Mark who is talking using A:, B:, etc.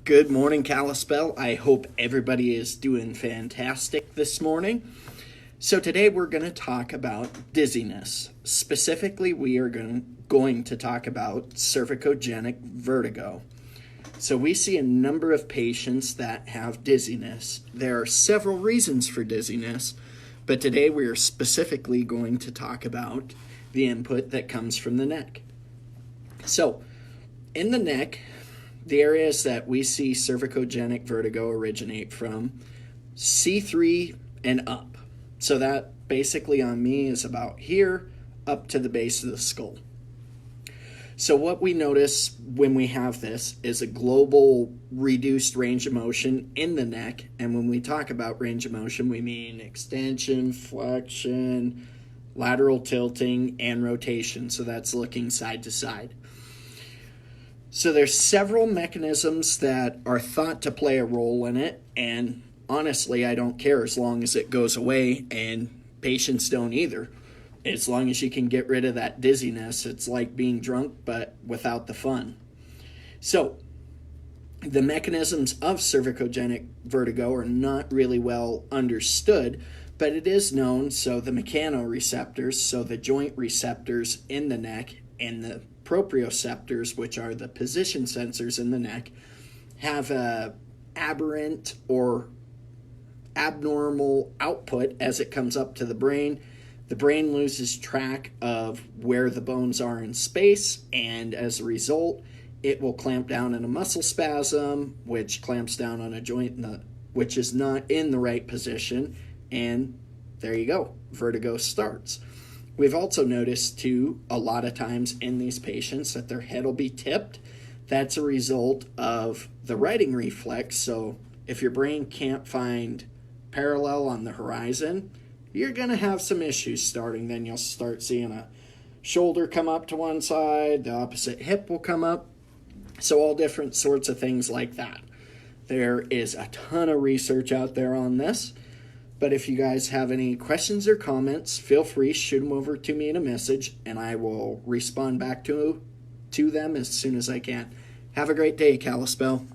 A: Good morning, P.L.L. I hope everybody is doing fantastic this morning. So today we're going to talk about dizziness. Specifically, we are going to talk about cervicogenic vertigo. So we see a number of patients that have dizziness. There are several reasons for dizziness, but today we are specifically going to talk about the input that comes from the neck. So in the neck, the areas that we see cervicogenic vertigo originate from, C3 and up. So that basically on me is about here up to the base of the skull. So what we notice when we have this is a global reduced range of motion in the neck. And when we talk about range of motion, we mean extension, flexion, lateral tilting, and rotation. So that's looking side to side. So there's several mechanisms that are thought to play a role in it, and honestly, I don't care as long as it goes away, and patients don't either. As long as you can get rid of that dizziness, it's like being drunk, but without the fun. So the mechanisms of cervicogenic vertigo are not really well understood, but it is known. So the mechanoreceptors, so the joint receptors in the neck, and the proprioceptors, which are the position sensors in the neck, have a aberrant or abnormal output as it comes up to the brain. The brain loses track of where the bones are in space, and as a result, it will clamp down in a muscle spasm, which clamps down on a joint which is not in the right position, and there you go, vertigo starts. We've also noticed, too, a lot of times in these patients that their head will be tipped. That's a result of the righting reflex. So if your brain can't find parallel on the horizon, you're going to have some issues starting. Then you'll start seeing a shoulder come up to one side, the opposite hip will come up. So all different sorts of things like that. There is a ton of research out there on this. But if you guys have any questions or comments, feel free, shoot them over to me in a message, and I will respond back to them as soon as I can. Have a great day, P.L.L.